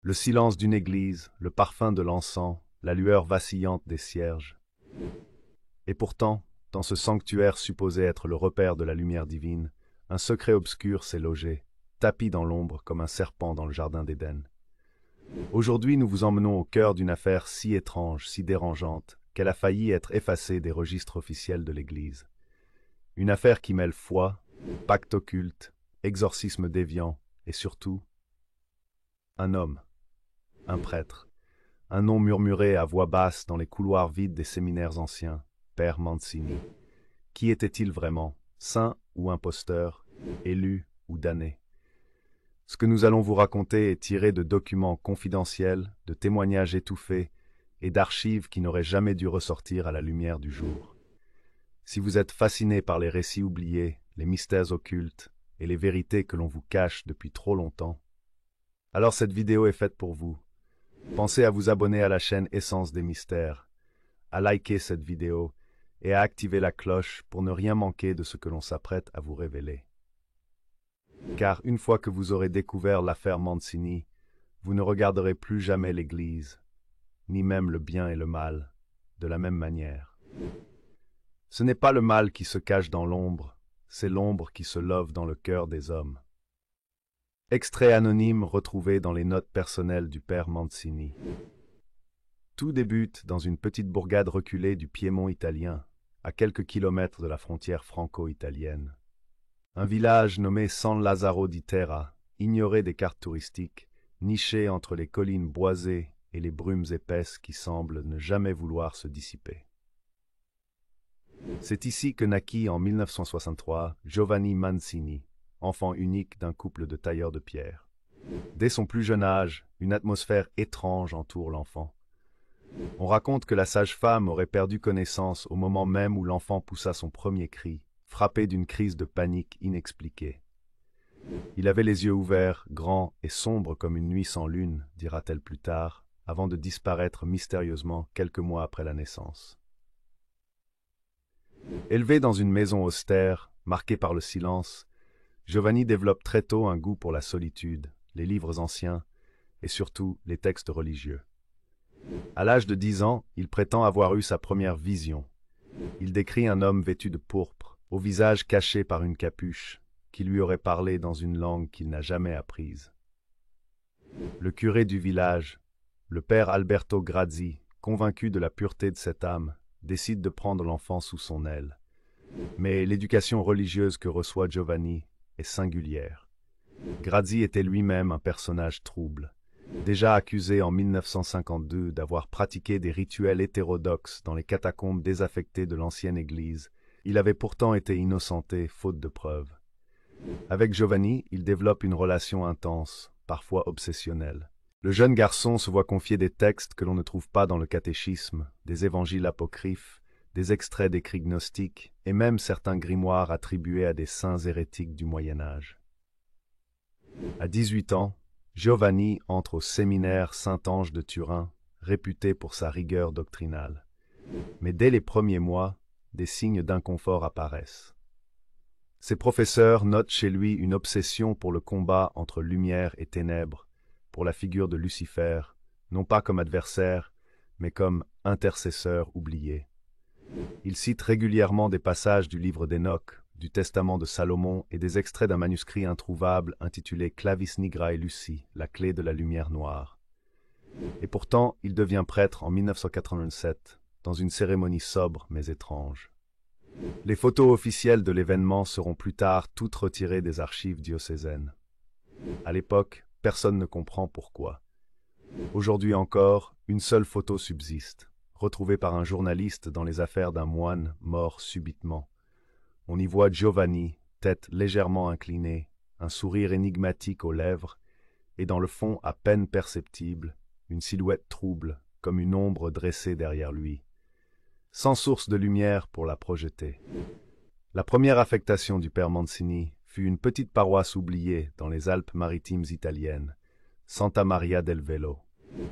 Le silence d'une église, le parfum de l'encens, la lueur vacillante des cierges. Et pourtant, dans ce sanctuaire supposé être le repère de la lumière divine, un secret obscur s'est logé, tapi dans l'ombre comme un serpent dans le jardin d'Éden. Aujourd'hui, nous vous emmenons au cœur d'une affaire si étrange, si dérangeante, qu'elle a failli être effacée des registres officiels de l'Église. Une affaire qui mêle foi, pacte occulte, exorcisme déviant, et surtout, un homme, un prêtre, un nom murmuré à voix basse dans les couloirs vides des séminaires anciens, Père Mancini. Qui était-il vraiment, saint ou imposteur, élu ou damné? Ce que nous allons vous raconter est tiré de documents confidentiels, de témoignages étouffés et d'archives qui n'auraient jamais dû ressortir à la lumière du jour. Si vous êtes fasciné par les récits oubliés, les mystères occultes et les vérités que l'on vous cache depuis trop longtemps, alors cette vidéo est faite pour vous. Pensez à vous abonner à la chaîne Essence des Mystères, à liker cette vidéo et à activer la cloche pour ne rien manquer de ce que l'on s'apprête à vous révéler. Car une fois que vous aurez découvert l'affaire Mancini, vous ne regarderez plus jamais l'Église, ni même le bien et le mal, de la même manière. Ce n'est pas le mal qui se cache dans l'ombre, c'est l'ombre qui se love dans le cœur des hommes. Extrait anonyme retrouvé dans les notes personnelles du père Mancini. Tout débute dans une petite bourgade reculée du Piémont italien, à quelques kilomètres de la frontière franco-italienne. Un village nommé San Lazzaro di Terra, ignoré des cartes touristiques, niché entre les collines boisées et les brumes épaisses qui semblent ne jamais vouloir se dissiper. C'est ici que naquit en 1963 Giovanni Mancini, enfant unique d'un couple de tailleurs de pierre. Dès son plus jeune âge, une atmosphère étrange entoure l'enfant. On raconte que la sage-femme aurait perdu connaissance au moment même où l'enfant poussa son premier cri, frappé d'une crise de panique inexpliquée. Il avait les yeux ouverts, grands et sombres comme une nuit sans lune, dira-t-elle plus tard, avant de disparaître mystérieusement quelques mois après la naissance. Élevé dans une maison austère, marquée par le silence, Giovanni développe très tôt un goût pour la solitude, les livres anciens et surtout les textes religieux. À l'âge de 10 ans, il prétend avoir eu sa première vision. Il décrit un homme vêtu de pourpre, au visage caché par une capuche, qui lui aurait parlé dans une langue qu'il n'a jamais apprise. Le curé du village, le père Alberto Grazzi, convaincu de la pureté de cette âme, décide de prendre l'enfant sous son aile. Mais l'éducation religieuse que reçoit Giovanni est singulière. Grazzi était lui-même un personnage trouble, déjà accusé en 1952 d'avoir pratiqué des rituels hétérodoxes dans les catacombes désaffectées de l'ancienne église. Il avait pourtant été innocenté, faute de preuves. Avec Giovanni, il développe une relation intense, parfois obsessionnelle. Le jeune garçon se voit confier des textes que l'on ne trouve pas dans le catéchisme, des évangiles apocryphes, des extraits d'écrits gnostiques et même certains grimoires attribués à des saints hérétiques du Moyen-Âge. À 18 ans, Giovanni entre au séminaire Saint-Ange de Turin, réputé pour sa rigueur doctrinale. Mais dès les premiers mois, des signes d'inconfort apparaissent. Ses professeurs notent chez lui une obsession pour le combat entre lumière et ténèbres, pour la figure de Lucifer, non pas comme adversaire, mais comme intercesseur oublié. Il cite régulièrement des passages du livre d'Enoch, du Testament de Salomon et des extraits d'un manuscrit introuvable intitulé Clavis Nigrae Luci, la clé de la lumière noire. Et pourtant, il devient prêtre en 1987, dans une cérémonie sobre mais étrange. Les photos officielles de l'événement seront plus tard toutes retirées des archives diocésaines. À l'époque, personne ne comprend pourquoi. Aujourd'hui encore, une seule photo subsiste, retrouvée par un journaliste dans les affaires d'un moine mort subitement. On y voit Giovanni, tête légèrement inclinée, un sourire énigmatique aux lèvres, et dans le fond à peine perceptible, une silhouette trouble, comme une ombre dressée derrière lui, sans source de lumière pour la projeter. La première affectation du père Mancini fut une petite paroisse oubliée dans les Alpes-Maritimes italiennes, Santa Maria del Velo,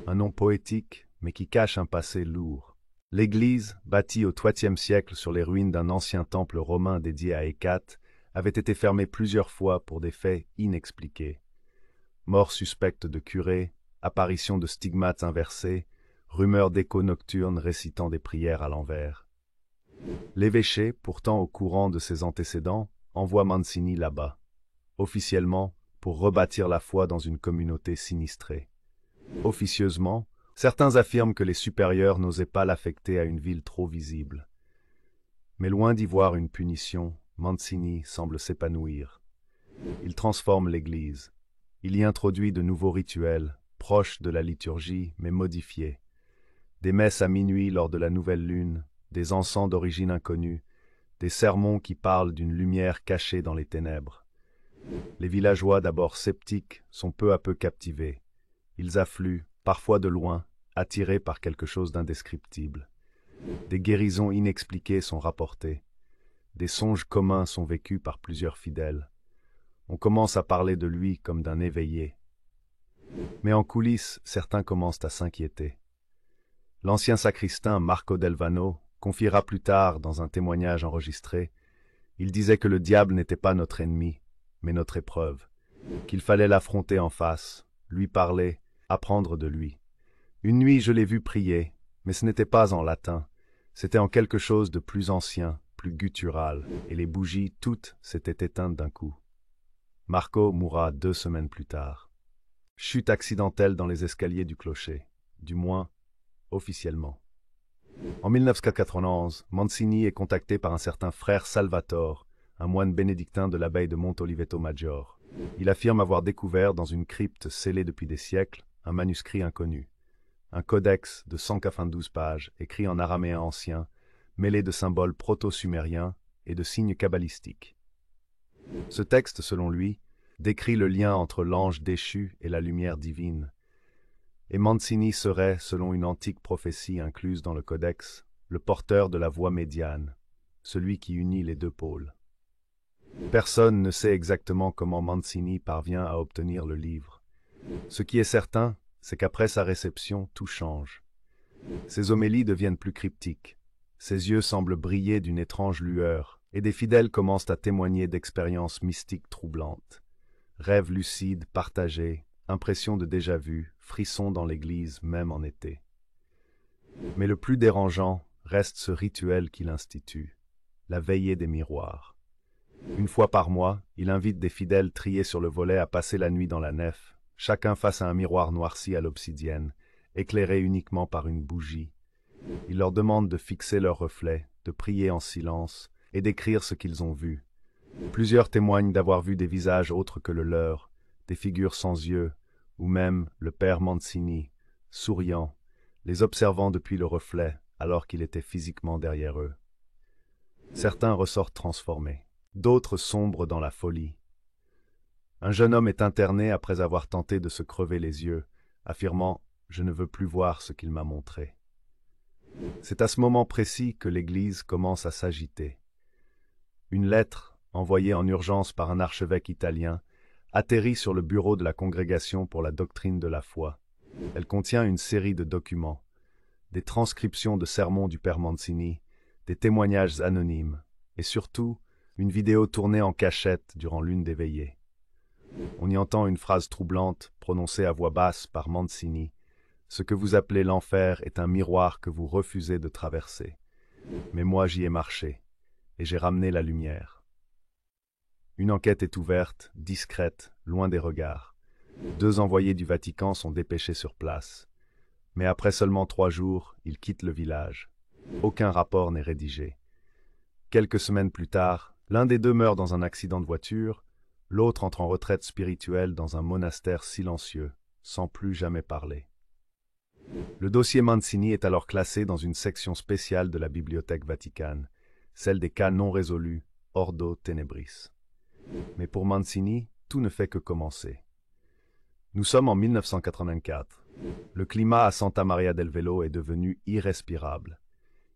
un nom poétique mais qui cache un passé lourd. L'église, bâtie au IIIe siècle sur les ruines d'un ancien temple romain dédié à Hécate, avait été fermée plusieurs fois pour des faits inexpliqués. Mort suspecte de curés, apparition de stigmates inversés, rumeurs d'échos nocturnes récitant des prières à l'envers. L'évêché, pourtant au courant de ses antécédents, envoie Mancini là-bas, officiellement pour rebâtir la foi dans une communauté sinistrée. Officieusement, certains affirment que les supérieurs n'osaient pas l'affecter à une ville trop visible. Mais loin d'y voir une punition, Mancini semble s'épanouir. Il transforme l'Église. Il y introduit de nouveaux rituels, proches de la liturgie, mais modifiés. Des messes à minuit lors de la nouvelle lune, des encens d'origine inconnue, des sermons qui parlent d'une lumière cachée dans les ténèbres. Les villageois, d'abord sceptiques, sont peu à peu captivés. Ils affluent, parfois de loin, attirés par quelque chose d'indescriptible. Des guérisons inexpliquées sont rapportées. Des songes communs sont vécus par plusieurs fidèles. On commence à parler de lui comme d'un éveillé. Mais en coulisses, certains commencent à s'inquiéter. L'ancien sacristain Marco Delvano confiera plus tard dans un témoignage enregistré, il disait que le diable n'était pas notre ennemi, mais notre épreuve, qu'il fallait l'affronter en face, lui parler, apprendre de lui. Une nuit, je l'ai vu prier, mais ce n'était pas en latin, c'était en quelque chose de plus ancien, plus guttural, et les bougies, toutes, s'étaient éteintes d'un coup. Marco mourra 2 semaines plus tard. Chute accidentelle dans les escaliers du clocher, du moins officiellement. En 1991, Mancini est contacté par un certain frère Salvatore, un moine bénédictin de l'abbaye de Montoliveto Maggiore. Il affirme avoir découvert dans une crypte scellée depuis des siècles un manuscrit inconnu, un codex de 192 pages écrit en araméen ancien, mêlé de symboles proto-sumériens et de signes kabbalistiques. Ce texte, selon lui, décrit le lien entre l'ange déchu et la lumière divine. Et Mancini serait, selon une antique prophétie incluse dans le codex, le porteur de la voie médiane, celui qui unit les deux pôles. Personne ne sait exactement comment Mancini parvient à obtenir le livre. Ce qui est certain, c'est qu'après sa réception, tout change. Ses homélies deviennent plus cryptiques, ses yeux semblent briller d'une étrange lueur, et des fidèles commencent à témoigner d'expériences mystiques troublantes. Rêves lucides, partagés, impressions de déjà-vu, frissons dans l'église, même en été. Mais le plus dérangeant reste ce rituel qu'il institue, la veillée des miroirs. Une fois par mois, il invite des fidèles triés sur le volet à passer la nuit dans la nef, chacun face à un miroir noirci à l'obsidienne, éclairé uniquement par une bougie. Il leur demande de fixer leurs reflets, de prier en silence et d'écrire ce qu'ils ont vu. Plusieurs témoignent d'avoir vu des visages autres que le leur, des figures sans yeux, ou même le père Mancini, souriant, les observant depuis le reflet alors qu'il était physiquement derrière eux. Certains ressortent transformés, d'autres sombrent dans la folie. Un jeune homme est interné après avoir tenté de se crever les yeux, affirmant « Je ne veux plus voir ce qu'il m'a montré ». C'est à ce moment précis que l'Église commence à s'agiter. Une lettre, envoyée en urgence par un archevêque italien, atterrit sur le bureau de la Congrégation pour la doctrine de la foi. Elle contient une série de documents, des transcriptions de sermons du père Mancini, des témoignages anonymes, et surtout, une vidéo tournée en cachette durant l'une des veillées. On y entend une phrase troublante, prononcée à voix basse par Mancini. « Ce que vous appelez l'enfer est un miroir que vous refusez de traverser. Mais moi j'y ai marché, et j'ai ramené la lumière. » Une enquête est ouverte, discrète, loin des regards. 2 envoyés du Vatican sont dépêchés sur place. Mais après seulement 3 jours, ils quittent le village. Aucun rapport n'est rédigé. Quelques semaines plus tard, l'un des 2 meurt dans un accident de voiture, l'autre entre en retraite spirituelle dans un monastère silencieux, sans plus jamais parler. Le dossier Mancini est alors classé dans une section spéciale de la Bibliothèque Vaticane, celle des cas non résolus, Ordo Tenebris. Mais pour Mancini, tout ne fait que commencer. Nous sommes en 1984. Le climat à Santa Maria del Velo est devenu irrespirable.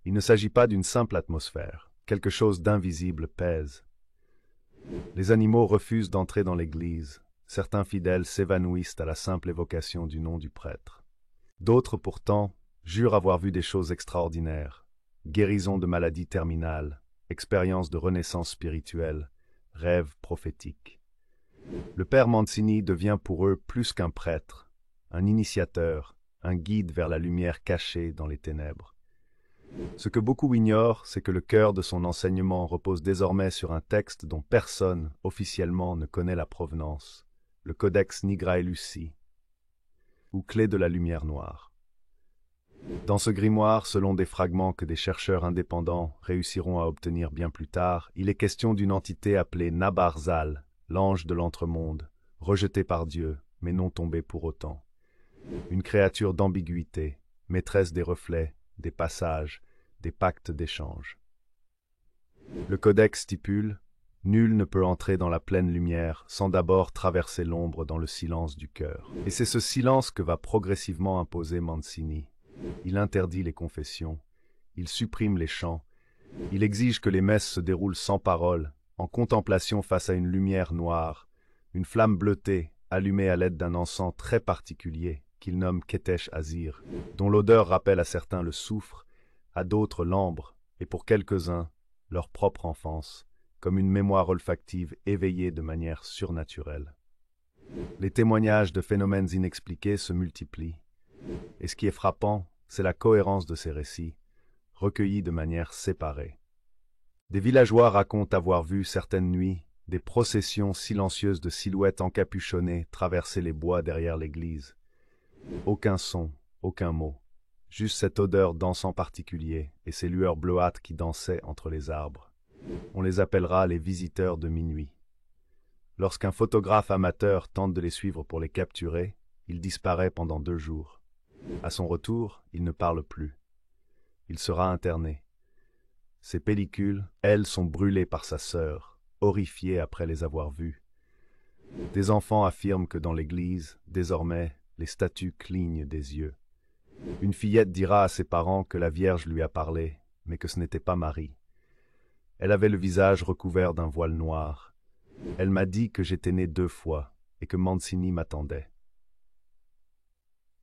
Il ne s'agit pas d'une simple atmosphère. Quelque chose d'invisible pèse. Les animaux refusent d'entrer dans l'église. Certains fidèles s'évanouissent à la simple évocation du nom du prêtre. D'autres, pourtant, jurent avoir vu des choses extraordinaires. Guérison de maladies terminales, expériences de renaissance spirituelle, rêves prophétiques. Le père Mancini devient pour eux plus qu'un prêtre. un initiateur, un guide vers la lumière cachée dans les ténèbres. Ce que beaucoup ignorent, c'est que le cœur de son enseignement repose désormais sur un texte dont personne, officiellement, ne connaît la provenance, le Codex Nigra Lucis, ou clé de la lumière noire. Dans ce grimoire, selon des fragments que des chercheurs indépendants réussiront à obtenir bien plus tard, il est question d'une entité appelée Nabar-Zal, l'ange de l'entremonde, rejeté par Dieu, mais non tombé pour autant. Une créature d'ambiguïté, maîtresse des reflets, des passages, des pactes d'échange. Le codex stipule « Nul ne peut entrer dans la pleine lumière sans d'abord traverser l'ombre dans le silence du cœur ». Et c'est ce silence que va progressivement imposer Mancini. Il interdit les confessions, il supprime les chants, il exige que les messes se déroulent sans parole, en contemplation face à une lumière noire, une flamme bleutée, allumée à l'aide d'un encens très particulier, qu'il nomme Ketesh Azir, dont l'odeur rappelle à certains le soufre, à d'autres l'ambre, et pour quelques-uns, leur propre enfance, comme une mémoire olfactive éveillée de manière surnaturelle. Les témoignages de phénomènes inexpliqués se multiplient, et ce qui est frappant, c'est la cohérence de ces récits, recueillis de manière séparée. Des villageois racontent avoir vu certaines nuits des processions silencieuses de silhouettes encapuchonnées traverser les bois derrière l'église. Aucun son, aucun mot, juste cette odeur d'encens particulier et ces lueurs bleuâtres qui dansaient entre les arbres. On les appellera les visiteurs de minuit. Lorsqu'un photographe amateur tente de les suivre pour les capturer, il disparaît pendant 2 jours. À son retour, il ne parle plus. Il sera interné. Ses pellicules, elles, sont brûlées par sa sœur, horrifiée après les avoir vues. Des enfants affirment que dans l'église, désormais, les statues clignent des yeux. Une fillette dira à ses parents que la Vierge lui a parlé, mais que ce n'était pas Marie. Elle avait le visage recouvert d'un voile noir. Elle m'a dit que j'étais né 2 fois et que Mancini m'attendait.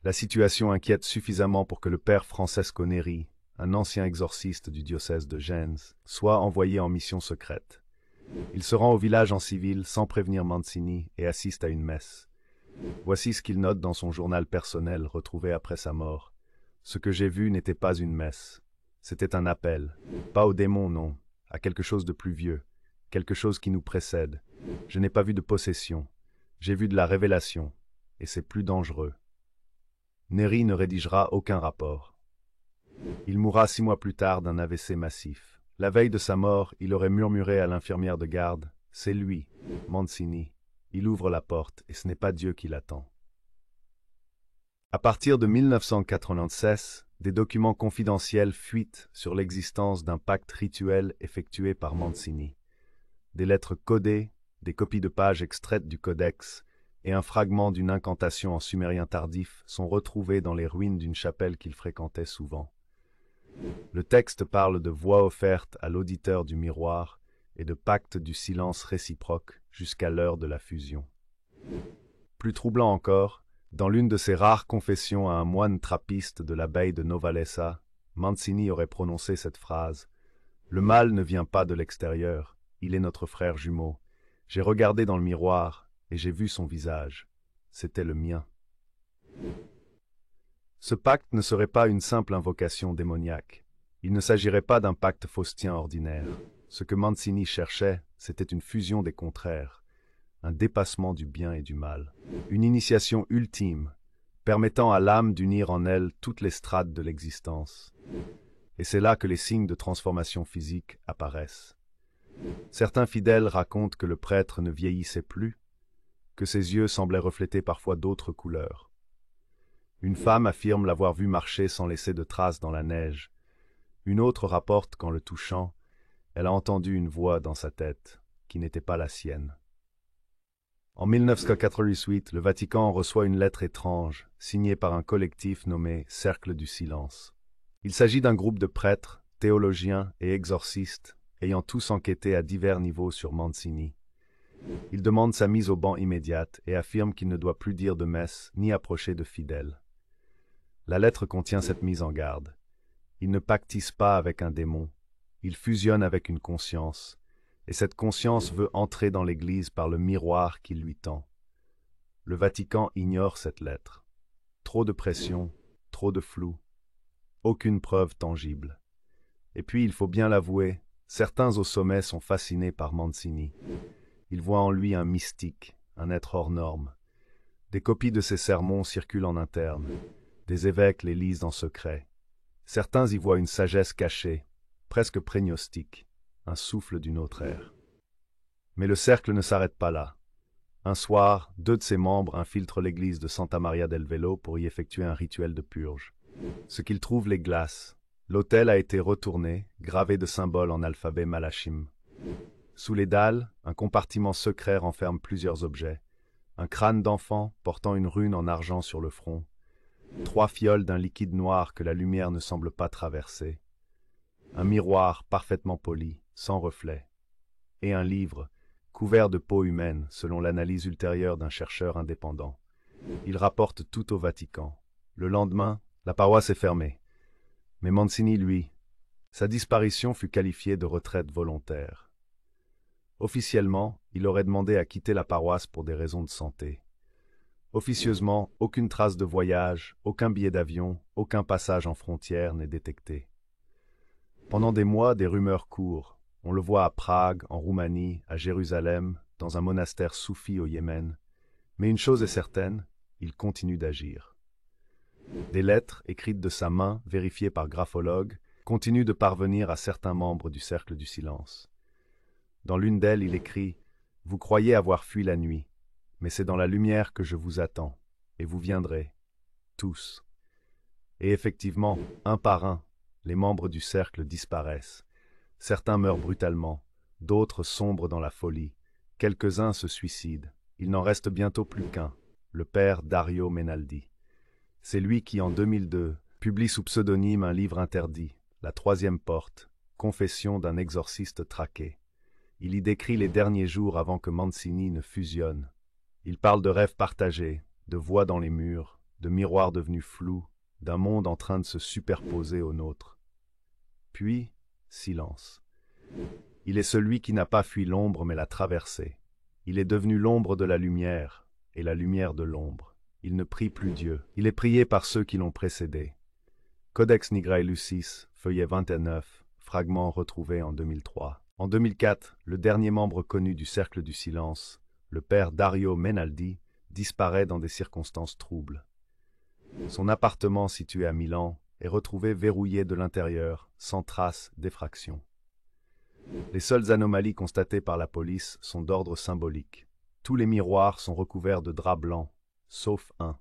La situation inquiète suffisamment pour que le père Francesco Neri, un ancien exorciste du diocèse de Gênes, soit envoyé en mission secrète. Il se rend au village en civil sans prévenir Mancini et assiste à une messe. Voici ce qu'il note dans son journal personnel retrouvé après sa mort. Ce que j'ai vu n'était pas une messe. C'était un appel. Pas au démon, non. À quelque chose de plus vieux. Quelque chose qui nous précède. Je n'ai pas vu de possession. J'ai vu de la révélation. Et c'est plus dangereux. Neri ne rédigera aucun rapport. Il mourra 6 mois plus tard d'un AVC massif. La veille de sa mort, il aurait murmuré à l'infirmière de garde « C'est lui, Mancini ». Il ouvre la porte et ce n'est pas Dieu qui l'attend. À partir de 1996, des documents confidentiels fuitent sur l'existence d'un pacte rituel effectué par Mancini. Des lettres codées, des copies de pages extraites du codex et un fragment d'une incantation en sumérien tardif sont retrouvés dans les ruines d'une chapelle qu'il fréquentait souvent. Le texte parle de voix offertes à l'auditeur du miroir et de pacte du silence réciproque jusqu'à l'heure de la fusion. Plus troublant encore, dans l'une de ses rares confessions à un moine trappiste de l'abbaye de Novalesa, Mancini aurait prononcé cette phrase « Le mal ne vient pas de l'extérieur, il est notre frère jumeau. J'ai regardé dans le miroir et j'ai vu son visage. C'était le mien. » Ce pacte ne serait pas une simple invocation démoniaque. Il ne s'agirait pas d'un pacte faustien ordinaire. Ce que Mancini cherchait, c'était une fusion des contraires, un dépassement du bien et du mal, une initiation ultime, permettant à l'âme d'unir en elle toutes les strates de l'existence. Et c'est là que les signes de transformation physique apparaissent. Certains fidèles racontent que le prêtre ne vieillissait plus, que ses yeux semblaient refléter parfois d'autres couleurs. Une femme affirme l'avoir vu marcher sans laisser de traces dans la neige. Une autre rapporte qu'en le touchant, elle a entendu une voix dans sa tête, qui n'était pas la sienne. En 1988, le Vatican reçoit une lettre étrange, signée par un collectif nommé Cercle du Silence. Il s'agit d'un groupe de prêtres, théologiens et exorcistes, ayant tous enquêté à divers niveaux sur Mancini. Ils demandent sa mise au ban immédiate et affirment qu'il ne doit plus dire de messe ni approcher de fidèles. La lettre contient cette mise en garde. Il ne pactise pas avec un démon. Il fusionne avec une conscience, et cette conscience veut entrer dans l'Église par le miroir qu'il lui tend. Le Vatican ignore cette lettre. trop de pression, trop de flou, aucune preuve tangible. Et puis, il faut bien l'avouer, certains au sommet sont fascinés par Mancini. Ils voient en lui un mystique, un être hors norme. Des copies de ses sermons circulent en interne. Des évêques les lisent en secret. Certains y voient une sagesse cachée, presque prégnostique, un souffle d'une autre ère. Mais le cercle ne s'arrête pas là. Un soir, 2 de ses membres infiltrent l'église de Santa Maria del Velo pour y effectuer un rituel de purge. Ce qu'ils trouvent les glace. L'autel a été retourné, gravé de symboles en alphabet malachim. Sous les dalles, un compartiment secret renferme plusieurs objets. Un crâne d'enfant portant une rune en argent sur le front. 3 fioles d'un liquide noir que la lumière ne semble pas traverser. Un miroir parfaitement poli, sans reflet. Et un livre, couvert de peau humaine, selon l'analyse ultérieure d'un chercheur indépendant. Il rapporte tout au Vatican. Le lendemain, la paroisse est fermée. Mais Mancini, lui, sa disparition fut qualifiée de retraite volontaire. Officiellement, il aurait demandé à quitter la paroisse pour des raisons de santé. Officieusement, aucune trace de voyage, aucun billet d'avion, aucun passage en frontière n'est détecté. Pendant des mois, des rumeurs courent. On le voit à Prague, en Roumanie, à Jérusalem, dans un monastère soufi au Yémen. Mais une chose est certaine, il continue d'agir. Des lettres, écrites de sa main, vérifiées par graphologues, continuent de parvenir à certains membres du Cercle du Silence. Dans l'une d'elles, il écrit « Vous croyez avoir fui la nuit, mais c'est dans la lumière que je vous attends, et vous viendrez, tous. » Et effectivement, un par un, les membres du cercle disparaissent. Certains meurent brutalement, d'autres sombrent dans la folie, quelques-uns se suicident. Il n'en reste bientôt plus qu'un, le père Dario Menaldi. C'est lui qui, en 2002, publie sous pseudonyme un livre interdit, La Troisième Porte, confession d'un exorciste traqué. Il y décrit les derniers jours avant que Mancini ne fusionne. Il parle de rêves partagés, de voix dans les murs, de miroirs devenus flous, d'un monde en train de se superposer au nôtre. Puis, silence. Il est celui qui n'a pas fui l'ombre mais l'a traversée. Il est devenu l'ombre de la lumière, et la lumière de l'ombre. Il ne prie plus Dieu. Il est prié par ceux qui l'ont précédé. Codex Nigrae Lucis, feuillet 29, fragment retrouvé en 2003. En 2004, le dernier membre connu du Cercle du Silence, le père Dario Menaldi, disparaît dans des circonstances troubles. Son appartement situé à Milan est retrouvé verrouillé de l'intérieur, sans trace d'effraction. Les seules anomalies constatées par la police sont d'ordre symbolique. Tous les miroirs sont recouverts de drap blanc, sauf un.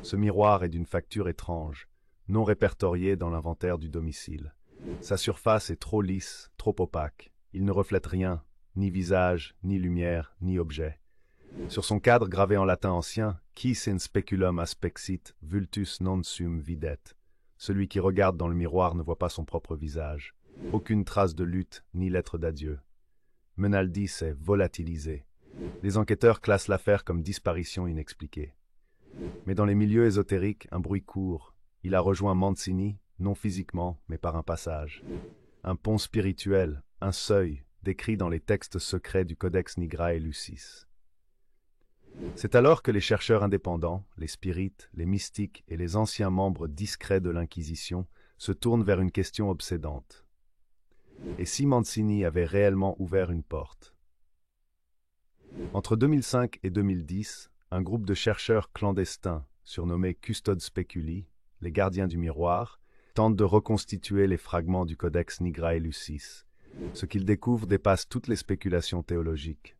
Ce miroir est d'une facture étrange, non répertoriée dans l'inventaire du domicile. Sa surface est trop lisse, trop opaque. Il ne reflète rien, ni visage, ni lumière, ni objet. Sur son cadre gravé en latin ancien, « Quis in speculum aspexit, vultus non sum videt ». Celui qui regarde dans le miroir ne voit pas son propre visage. Aucune trace de lutte, ni lettre d'adieu. Menaldi s'est volatilisé. Les enquêteurs classent l'affaire comme disparition inexpliquée. Mais dans les milieux ésotériques, un bruit court. Il a rejoint Mancini, non physiquement, mais par un passage. Un pont spirituel, un seuil, décrit dans les textes secrets du Codex Nigrae Lucis. C'est alors que les chercheurs indépendants, les spirites, les mystiques et les anciens membres discrets de l'Inquisition se tournent vers une question obsédante. Et si Mancini avait réellement ouvert une porte? Entre 2005 et 2010, un groupe de chercheurs clandestins, surnommés Custodes Speculi, les gardiens du miroir, tente de reconstituer les fragments du Codex Nigrae Lucis. Ce qu'ils découvrent dépasse toutes les spéculations théologiques.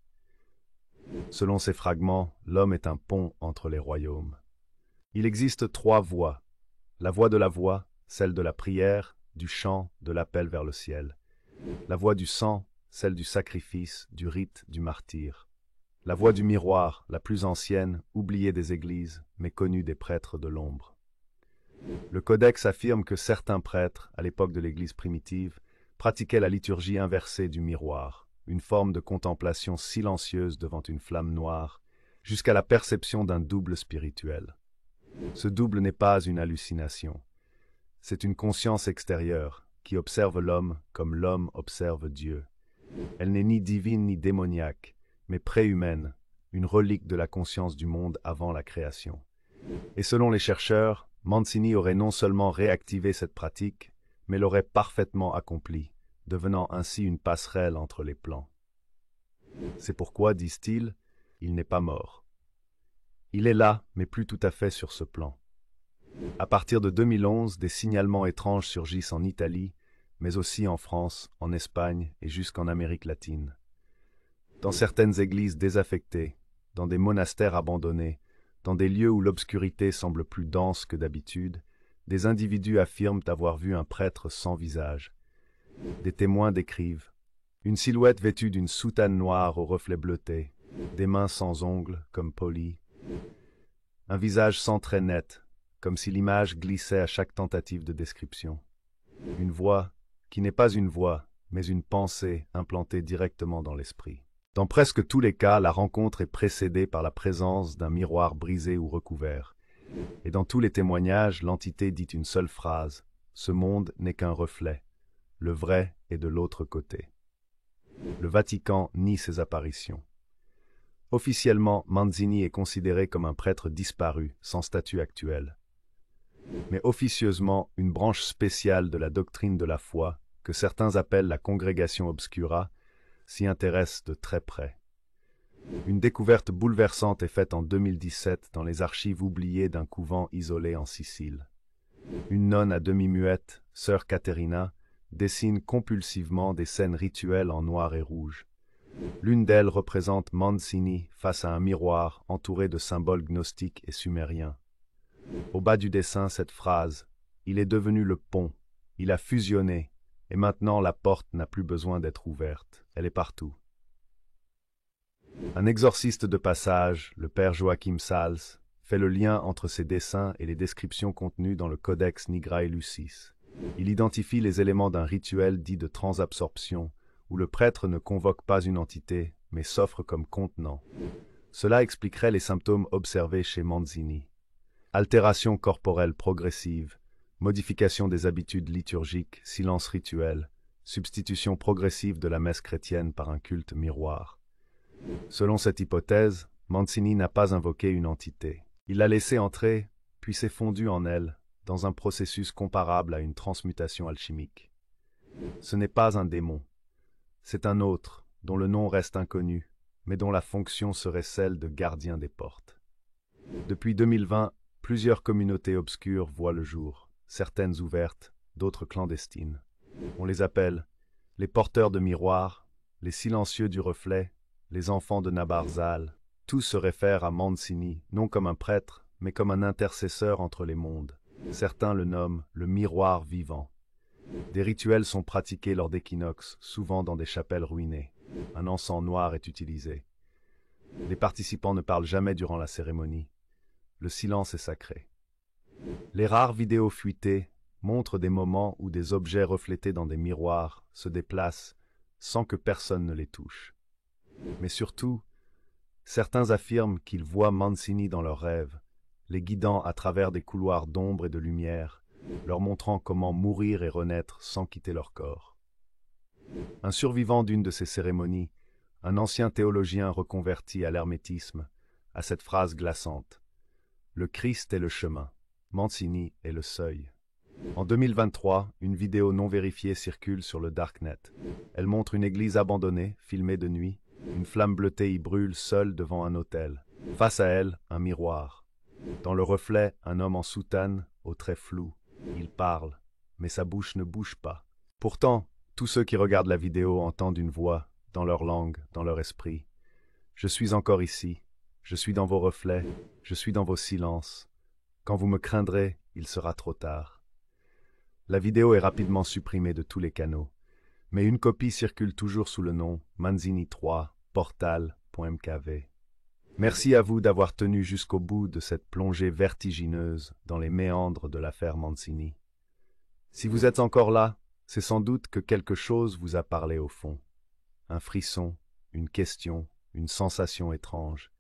Selon ces fragments, l'homme est un pont entre les royaumes. Il existe 3 voies. La voie de la voix, celle de la prière, du chant, de l'appel vers le ciel. La voie du sang, celle du sacrifice, du rite, du martyre. La voie du miroir, la plus ancienne, oubliée des églises, mais connue des prêtres de l'ombre. Le Codex affirme que certains prêtres, à l'époque de l'Église primitive, pratiquaient la liturgie inversée du miroir, une forme de contemplation silencieuse devant une flamme noire, jusqu'à la perception d'un double spirituel. Ce double n'est pas une hallucination. C'est une conscience extérieure qui observe l'homme comme l'homme observe Dieu. Elle n'est ni divine ni démoniaque, mais préhumaine, une relique de la conscience du monde avant la création. Et selon les chercheurs, Mancini aurait non seulement réactivé cette pratique, mais l'aurait parfaitement accomplie, devenant ainsi une passerelle entre les plans. C'est pourquoi, disent-ils, il n'est pas mort. Il est là, mais plus tout à fait sur ce plan. À partir de 2011, des signalements étranges surgissent en Italie, mais aussi en France, en Espagne et jusqu'en Amérique latine. Dans certaines églises désaffectées, dans des monastères abandonnés, dans des lieux où l'obscurité semble plus dense que d'habitude, des individus affirment avoir vu un prêtre sans visage. Des témoins décrivent une silhouette vêtue d'une soutane noire aux reflets bleutés, des mains sans ongles, comme polies, un visage sans traits nets, comme si l'image glissait à chaque tentative de description. Une voix qui n'est pas une voix, mais une pensée implantée directement dans l'esprit. Dans presque tous les cas, la rencontre est précédée par la présence d'un miroir brisé ou recouvert. Et dans tous les témoignages, l'entité dit une seule phrase : « Ce monde n'est qu'un reflet. Le vrai est de l'autre côté. » Le Vatican nie ces apparitions. Officiellement, Mancini est considéré comme un prêtre disparu, sans statut actuel. Mais officieusement, une branche spéciale de la doctrine de la foi, que certains appellent la Congrégation Obscura, s'y intéresse de très près. Une découverte bouleversante est faite en 2017 dans les archives oubliées d'un couvent isolé en Sicile. Une nonne à demi-muette, sœur Caterina, dessine compulsivement des scènes rituelles en noir et rouge. L'une d'elles représente Mancini face à un miroir entouré de symboles gnostiques et sumériens. Au bas du dessin, cette phrase « Il est devenu le pont, il a fusionné, et maintenant la porte n'a plus besoin d'être ouverte, elle est partout. » Un exorciste de passage, le père Joachim Sals, fait le lien entre ces dessins et les descriptions contenues dans le Codex Nigrae Lucis. Il identifie les éléments d'un rituel dit de transabsorption, où le prêtre ne convoque pas une entité, mais s'offre comme contenant. Cela expliquerait les symptômes observés chez Mancini. Altération corporelle progressive, modification des habitudes liturgiques, silence rituel, substitution progressive de la messe chrétienne par un culte miroir. Selon cette hypothèse, Mancini n'a pas invoqué une entité. Il l'a laissée entrer, puis s'est fondu en elle, dans un processus comparable à une transmutation alchimique. Ce n'est pas un démon. C'est un autre, dont le nom reste inconnu, mais dont la fonction serait celle de gardien des portes. Depuis 2020, plusieurs communautés obscures voient le jour, certaines ouvertes, d'autres clandestines. On les appelle les porteurs de miroirs, les silencieux du reflet, les enfants de Nabarzal. Tous se réfèrent à Mancini, non comme un prêtre, mais comme un intercesseur entre les mondes. Certains le nomment le miroir vivant. Des rituels sont pratiqués lors d'équinoxes, souvent dans des chapelles ruinées. Un encens noir est utilisé. Les participants ne parlent jamais durant la cérémonie. Le silence est sacré. Les rares vidéos fuitées montrent des moments où des objets reflétés dans des miroirs se déplacent sans que personne ne les touche. Mais surtout, certains affirment qu'ils voient Mancini dans leurs rêves, les guidant à travers des couloirs d'ombre et de lumière, leur montrant comment mourir et renaître sans quitter leur corps. Un survivant d'une de ces cérémonies, un ancien théologien reconverti à l'hermétisme, a cette phrase glaçante : « Le Christ est le chemin, Mancini est le seuil. » En 2023, une vidéo non vérifiée circule sur le Darknet. Elle montre une église abandonnée, filmée de nuit. Une flamme bleutée y brûle seule devant un autel. Face à elle, un miroir. Dans le reflet, un homme en soutane, aux traits flous. Il parle, mais sa bouche ne bouge pas. Pourtant, tous ceux qui regardent la vidéo entendent une voix, dans leur langue, dans leur esprit. « Je suis encore ici. Je suis dans vos reflets. Je suis dans vos silences. Quand vous me craindrez, il sera trop tard. » La vidéo est rapidement supprimée de tous les canaux. Mais une copie circule toujours sous le nom Mancini 3 Portal.mkv. Merci à vous d'avoir tenu jusqu'au bout de cette plongée vertigineuse dans les méandres de l'affaire Mancini. Si vous êtes encore là, c'est sans doute que quelque chose vous a parlé au fond. Un frisson, une question, une sensation étrange.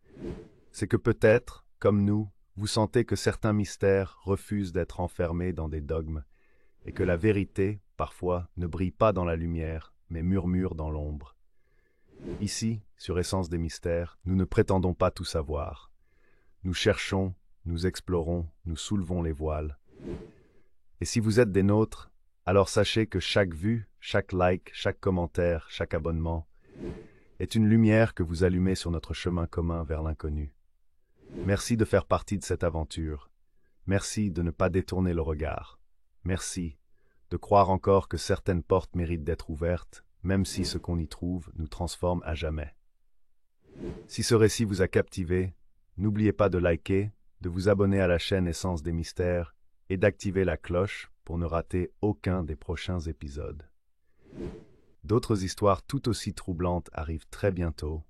C'est que peut-être, comme nous, vous sentez que certains mystères refusent d'être enfermés dans des dogmes, et que la vérité, parfois, ne brille pas dans la lumière, mais murmure dans l'ombre. Ici, sur Essence des mystères, nous ne prétendons pas tout savoir. Nous cherchons, nous explorons, nous soulevons les voiles. Et si vous êtes des nôtres, alors sachez que chaque vue, chaque like, chaque commentaire, chaque abonnement est une lumière que vous allumez sur notre chemin commun vers l'inconnu. Merci de faire partie de cette aventure. Merci de ne pas détourner le regard. Merci de croire encore que certaines portes méritent d'être ouvertes, même si ce qu'on y trouve nous transforme à jamais. Si ce récit vous a captivé, n'oubliez pas de liker, de vous abonner à la chaîne Essence des Mystères et d'activer la cloche pour ne rater aucun des prochains épisodes. D'autres histoires tout aussi troublantes arrivent très bientôt.